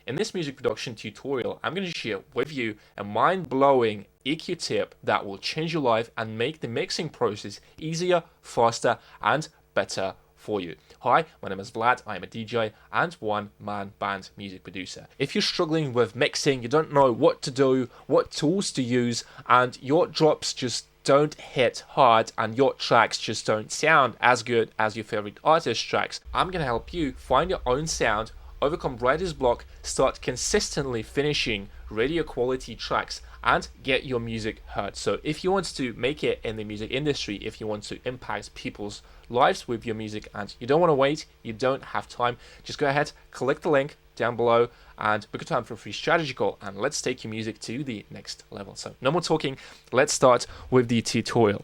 In this music production tutorial, I'm going to share with you a mind-blowing EQ tip that will change your life and make the mixing process easier, faster, and better for you. Hi, my name is Vlad, I'm a DJ and one-man band music producer. If you're struggling with mixing, you don't know what to do, what tools to use, and your drops just don't hit hard and your tracks just don't sound as good as your favorite artist's tracks, I'm going to help you find your own sound, overcome writer's block, start consistently finishing radio quality tracks, and get your music heard. So if you want to make it in the music industry, if you want to impact people's lives with your music and you don't want to wait, you don't have time, just go ahead, click the link down below and book a time for a free strategy call, and let's take your music to the next level. So no more talking, let's start with the tutorial.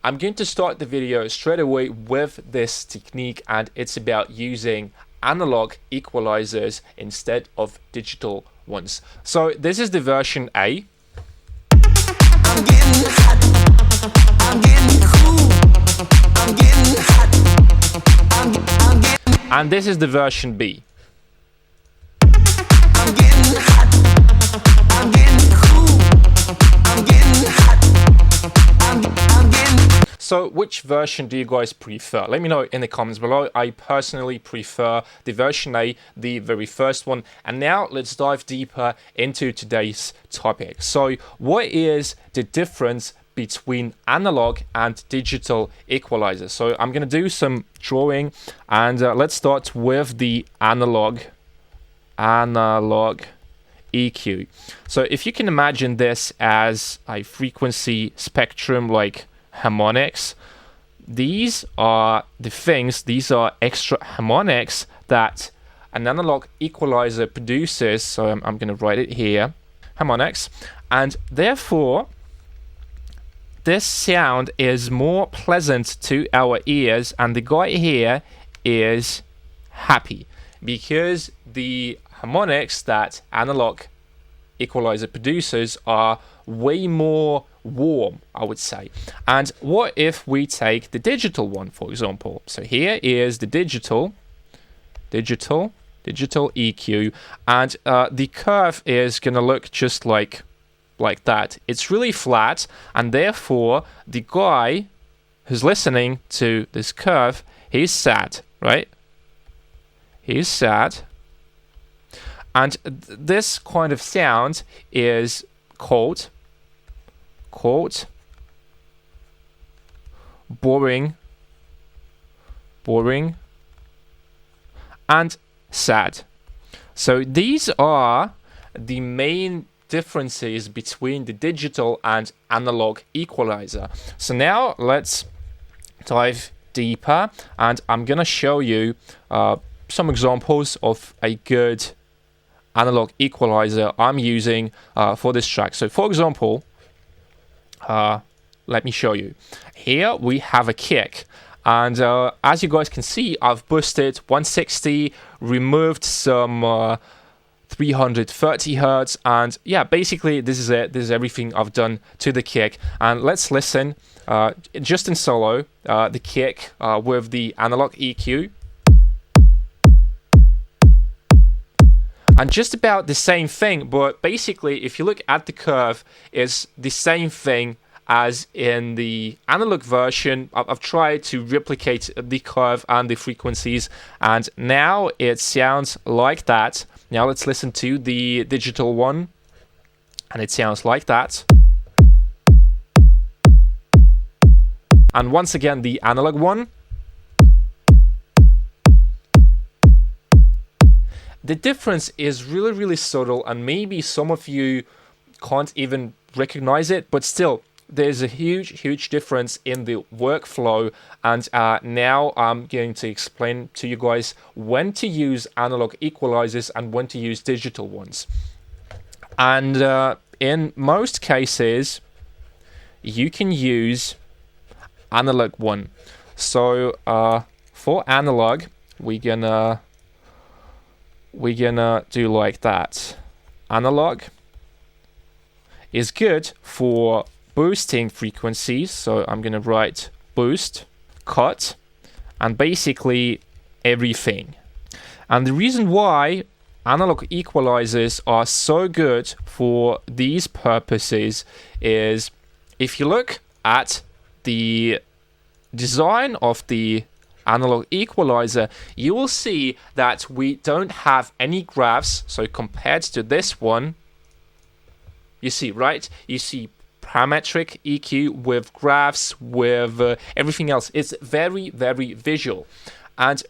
I'm going to start the video straight away with this technique, and it's about using analog equalizers instead of digital ones. So this is the version A. I'm getting hot. I'm getting cool. I'm getting hot. I'm getting. And this is the version B. I'm getting hot. I'm getting cool. I'm getting hot. I'm getting. So which version do you guys prefer? Let me know in the comments below. I personally prefer the version A, the very first one. And now let's dive deeper into today's topic. So what is the difference between analog and digital equalizers? So I'm going to do some drawing, and let's start with the analog EQ. So if you can imagine this as a frequency spectrum like harmonics, these are the things, these are extra harmonics that an analog equalizer produces. So I'm going to write it here, harmonics, and therefore this sound is more pleasant to our ears, and the guy here is happy because the harmonics that analog equalizer produces are way more warm, I would say. And what if we take the digital one, for example? So here is the digital EQ, and the curve is gonna look just like that. It's really flat, and therefore the guy who's listening to this curve, he's sad, right? He's sad. And this kind of sound is called boring and sad. So these are the main differences between the digital and analog equalizer. So now let's dive deeper, and I'm gonna show you some examples of a good analog equalizer I'm using for this track. So for example, let me show you. Here we have a kick, and as you guys can see, I've boosted 160, removed some 330 hertz, and yeah, basically this is it. This is everything I've done to the kick. And let's listen just in solo, the kick with the analog EQ. And just about the same thing, but basically if you look at the curve, it's the same thing as in the analog version. I've tried to replicate the curve and the frequencies, and now it sounds like that. Now let's listen to the digital one, and it sounds like that. And once again the analog one. The difference is really subtle, and maybe some of you can't even recognize it, but still there's a huge difference in the workflow. And now I'm going to explain to you guys when to use analog equalizers and when to use digital ones. And in most cases you can use analog one. So for analog we're gonna do like that. Analog is good for boosting frequencies, so I'm gonna write boost, cut, and basically everything. And the reason why analog equalizers are so good for these purposes is if you look at the design of the analog equalizer, you will see that we don't have any graphs. So compared to this one, you see, right? You see parametric EQ with graphs, with everything else. It's very, very visual. And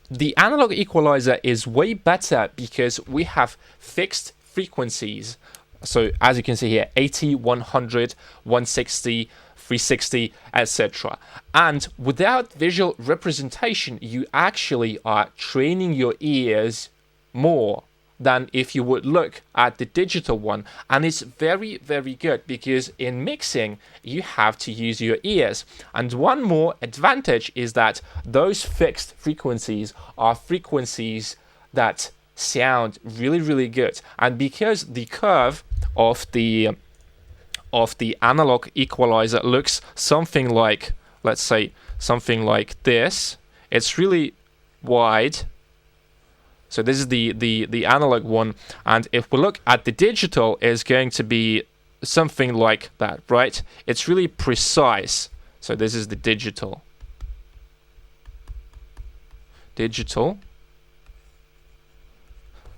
the analog equalizer is way better because we have fixed frequencies. So as you can see here, 80, 100, 160, 360, etc. And without visual representation, you actually are training your ears more than if you would look at the digital one. And it's very, very good because in mixing, you have to use your ears. And one more advantage is that those fixed frequencies are frequencies that sound really, really good. And because the curve of the analog equalizer looks something like, let's say, something like this, it's really wide. So this is the analog one, and if we look at the digital, it's going to be something like that, right? It's really precise. So this is the digital,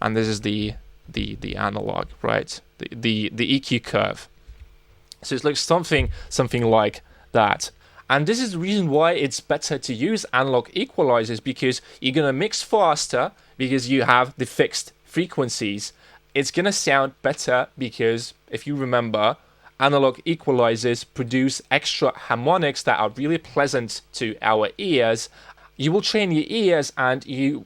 and this is the analog, right? The EQ curve. So it looks something like that. And this is the reason why it's better to use analog equalizers, because you're gonna mix faster because you have the fixed frequencies. It's gonna sound better because if you remember, analog equalizers produce extra harmonics that are really pleasant to our ears. You will train your ears and you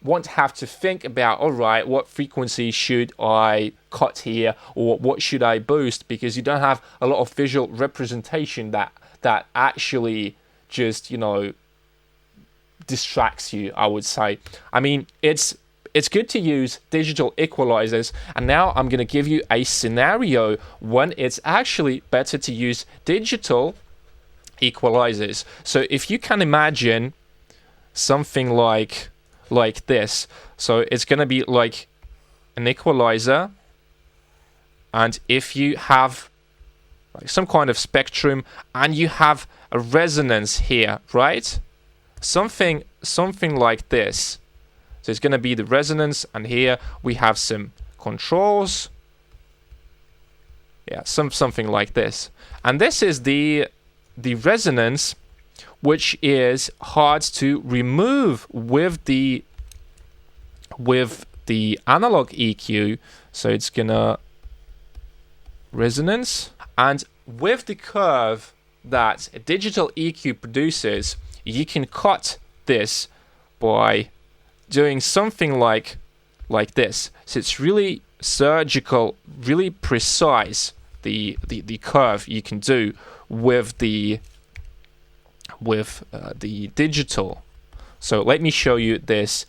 won't have to think about, all right, what frequency should I cut here, or what should I boost, because you don't have a lot of visual representation that actually just, you know, distracts you, I would say. I mean, it's good to use digital equalizers, and now I'm going to give you a scenario when it's actually better to use digital equalizers. So if you can imagine something like this, so it's going to be like an equalizer, and if you have like some kind of spectrum and you have a resonance here, right? Something like this. So it's going to be the resonance, and here we have some controls. Yeah, something like this. And this is the resonance, which is hard to remove with the analog EQ. So it's gonna resonance, and with the curve that a digital EQ produces, you can cut this by doing something like this. So it's really surgical, really precise, the curve you can do with the digital. So let me show you this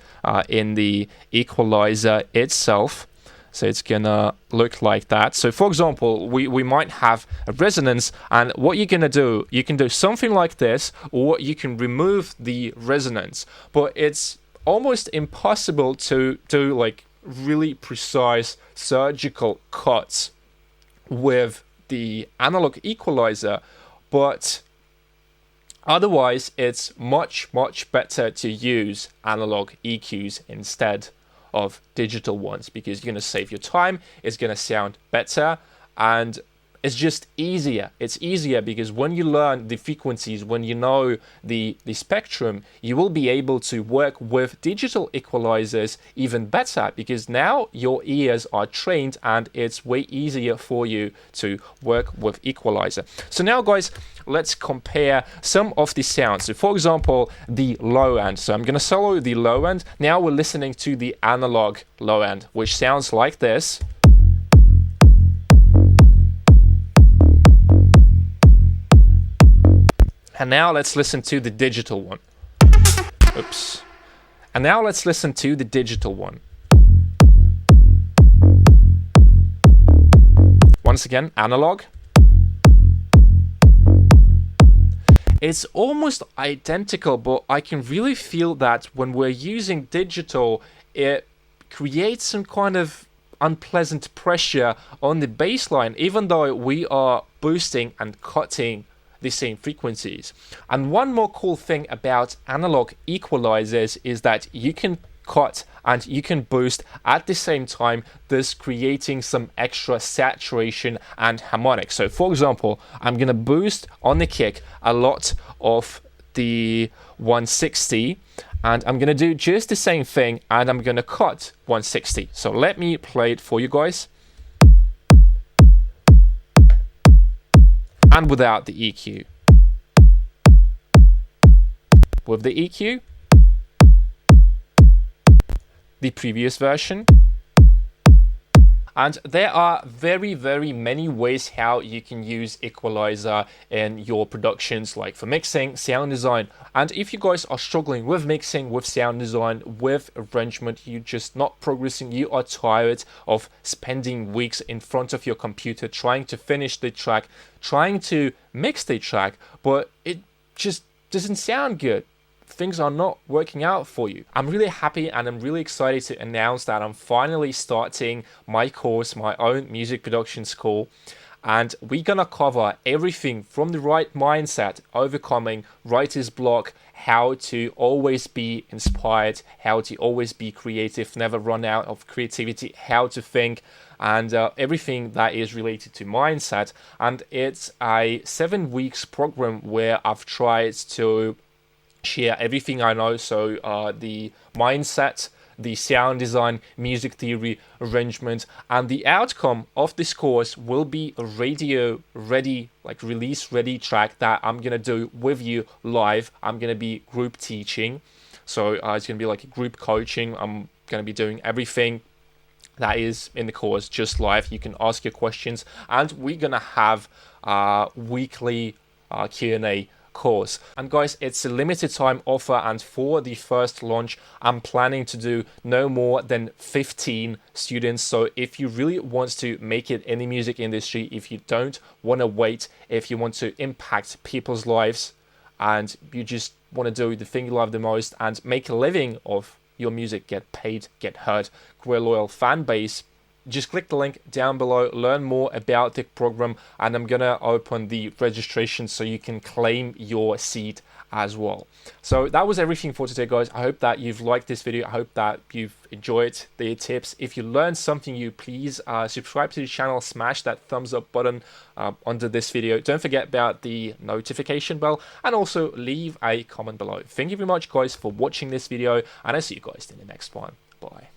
in the equalizer itself. So it's gonna look like that. So for example, we might have a resonance, and what you're gonna do, you can do something like this, or you can remove the resonance. But it's almost impossible to do like really precise surgical cuts with the analog equalizer. But otherwise, it's much better to use analog EQs instead of digital ones, because you're going to save your time, it's going to sound better, and it's just easier. It's easier because when you learn the frequencies, when you know the spectrum, you will be able to work with digital equalizers even better, because now your ears are trained and it's way easier for you to work with equalizer. So now guys, let's compare some of the sounds. So for example, the low end. So I'm going to solo the low end. Now we're listening to the analog low end, which sounds like this. And now let's listen to the digital one. Oops. And now let's listen to the digital one. Once again, analog. It's almost identical, but I can really feel that when we're using digital, it create some kind of unpleasant pressure on the bass line, even though we are boosting and cutting the same frequencies. And one more cool thing about analog equalizers is that you can cut and you can boost at the same time, thus creating some extra saturation and harmonics. So for example, I'm gonna boost on the kick a lot of the 160, and I'm gonna do just the same thing, and I'm gonna cut 160. So let me play it for you guys. And without the EQ. With the EQ, the previous version. And there are very many ways how you can use Equalizer in your productions, like for mixing, sound design. And if you guys are struggling with mixing, with sound design, with arrangement, you're just not progressing, you are tired of spending weeks in front of your computer trying to finish the track, trying to mix the track, but it just doesn't sound good. Things are not working out for you. I'm really happy and I'm really excited to announce that I'm finally starting my course, my own music production school, and we're gonna cover everything from the right mindset, overcoming writer's block, how to always be inspired, how to always be creative, never run out of creativity, how to think, and everything that is related to mindset. And it's a 7 weeks program where I've tried to share everything I know, so the mindset, the sound design, music theory, arrangement, and the outcome of this course will be a radio ready, like release ready track that I'm gonna do with you live. I'm gonna be group teaching, so it's gonna be like a group coaching. I'm gonna be doing everything that is in the course just live. You can ask your questions, and we're gonna have weekly Q&A course. And guys, it's a limited time offer, and for the first launch I'm planning to do no more than 15 students. So if you really want to make it in the music industry, if you don't want to wait, if you want to impact people's lives, and you just want to do the thing you love the most and make a living of your music, get paid, get heard, grow a loyal fan base, just click the link down below, learn more about the program, and I'm gonna open the registration so you can claim your seat as well. So that was everything for today, guys. I hope that you've liked this video. I hope that you've enjoyed the tips. If you learned something new, please subscribe to the channel, smash that thumbs up button under this video. Don't forget about the notification bell, and also leave a comment below. Thank you very much, guys, for watching this video, and I'll see you guys in the next one. Bye.